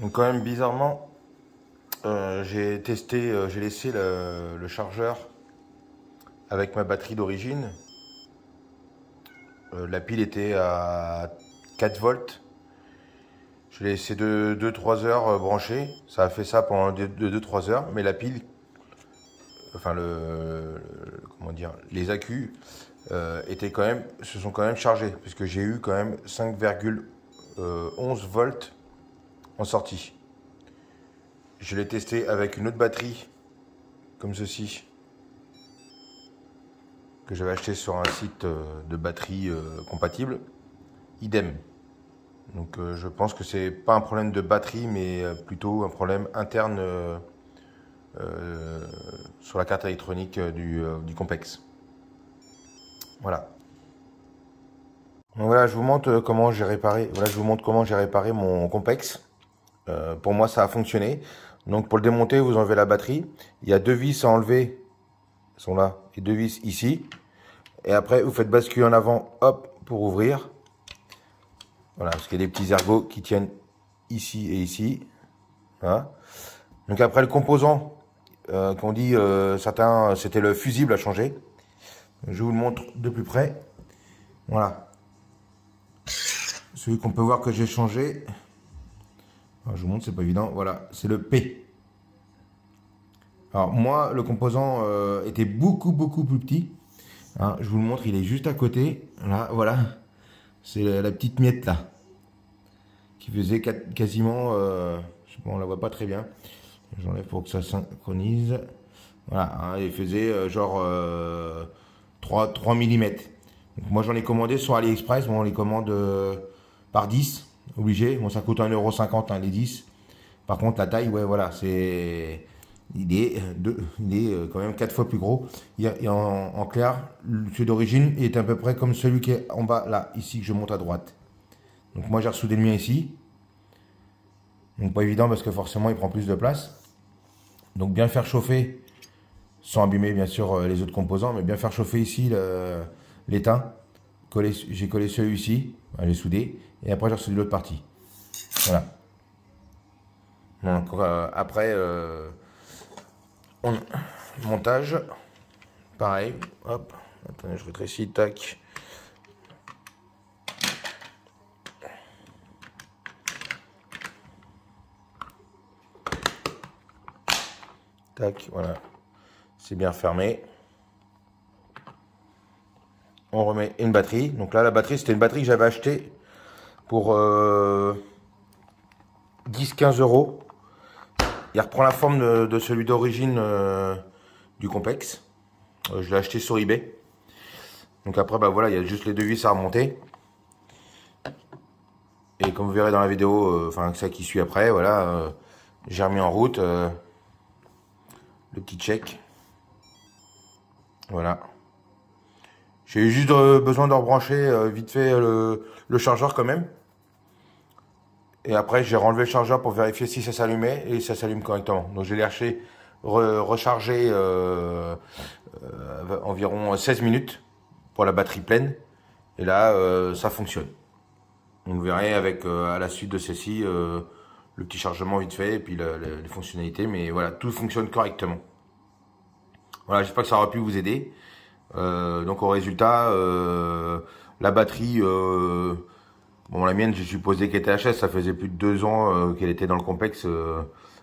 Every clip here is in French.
Donc quand même bizarrement, j'ai testé, j'ai laissé le chargeur avec ma batterie d'origine. La pile était à 4 volts. Je l'ai laissé 2-3 heures branchée. Ça a fait ça pendant 2-3 heures. Mais la pile, enfin comment dire, les accus se sont quand même chargés. Puisque j'ai eu quand même 5,11 volts en sortie. Je l'ai testé avec une autre batterie, comme ceci, que j'avais acheté sur un site de batterie compatible. Idem. Donc je pense que c'est pas un problème de batterie, mais plutôt un problème interne sur la carte électronique du Compex. Voilà. Donc voilà, je vous montre comment j'ai réparé. Voilà, je vous montre comment j'ai réparé mon Compex. Pour moi, ça a fonctionné. Donc pour le démonter, vous enlevez la batterie. Il y a 2 vis à enlever. Elles sont là. Et 2 vis ici. Et après, vous faites basculer en avant, hop, pour ouvrir. Voilà, parce qu'il y a des petits ergots qui tiennent ici et ici. Voilà. Donc après, le composant, qu'on dit, certains, c'était le fusible à changer. Je vous le montre de plus près. Voilà. Celui qu'on peut voir que j'ai changé. Alors, je vous montre, c'est pas évident. Voilà, c'est le P. Alors moi, le composant était beaucoup plus petit. Hein, je vous le montre, il est juste à côté. Là, voilà. C'est la petite miette là. Qui faisait quasiment... je sais pas, on la voit pas très bien. J'enlève pour que ça synchronise. Voilà, hein, il faisait genre 3 mm. Donc moi j'en ai commandé sur AliExpress. Bon, on les commande par 10. Obligé. Bon, ça coûte 1,50 € hein, les 10. Par contre, la taille, ouais, voilà, c'est... Il est quand même 4 fois plus gros. En clair, celui d'origine est à peu près comme celui qui est en bas, là, ici, que je monte à droite. Donc moi, j'ai ressoudé le mien ici. Donc pas évident parce que forcément, il prend plus de place. Donc bien faire chauffer, sans abîmer bien sûr les autres composants, mais bien faire chauffer ici l'étain. J'ai collé celui-ci, j'ai soudé, et après j'ai ressoudé l'autre partie. Voilà. Donc après... montage, pareil, hop, attendez, je rétrécis, tac. Tac, voilà, c'est bien fermé. On remet une batterie. Donc là, la batterie, c'était une batterie que j'avais achetée pour 10-15 €. Il reprend la forme de celui d'origine du Compex. Je l'ai acheté sur eBay. Donc après, bah voilà, il y a juste les 2 vis à remonter. Et comme vous verrez dans la vidéo, enfin ça qui suit après, voilà, j'ai remis en route le petit check. Voilà. J'ai eu juste besoin de rebrancher vite fait le chargeur quand même. Et après, j'ai renlevé le chargeur pour vérifier si ça s'allumait et ça s'allume correctement. Donc, je l'ai rechargé environ 16 minutes pour la batterie pleine. Et là, ça fonctionne. Donc, vous verrez avec à la suite de ceci le petit chargement vite fait et puis les fonctionnalités. Mais voilà, tout fonctionne correctement. Voilà, j'espère que ça aura pu vous aider. Donc, au résultat, la batterie... bon, la mienne, j'ai supposé qu'elle était HS, ça faisait plus de 2 ans qu'elle était dans le Compex.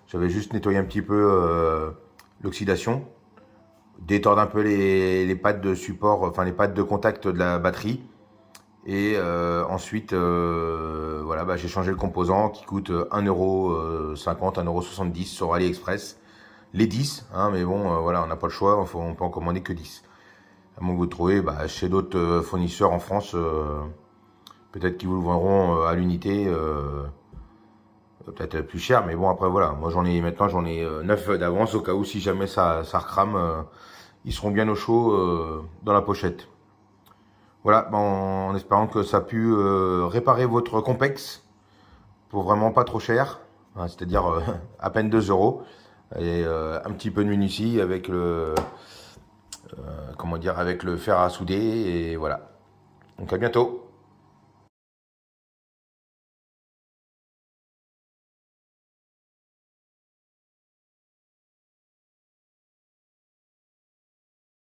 J'avais juste nettoyé un petit peu l'oxydation, détordre un peu les pattes de support, enfin les pattes de contact de la batterie. Et ensuite, voilà, bah, j'ai changé le composant qui coûte 1,50 €, 1,70 € sur AliExpress. Les 10, hein, mais bon, voilà, on n'a pas le choix, on peut en commander que 10. À moins que vous le trouvez bah, chez d'autres fournisseurs en France. Peut-être qu'ils vous le vendront à l'unité, peut-être plus cher, mais bon après voilà, moi maintenant j'en ai 9 d'avance au cas où si jamais ça recrame, ils seront bien au chaud dans la pochette. Voilà, ben, en espérant que ça a pu réparer votre Compex pour vraiment pas trop cher, hein, c'est-à-dire à peine 2 € et un petit peu de minutie avec comment dire, avec le fer à souder et voilà. Donc à bientôt.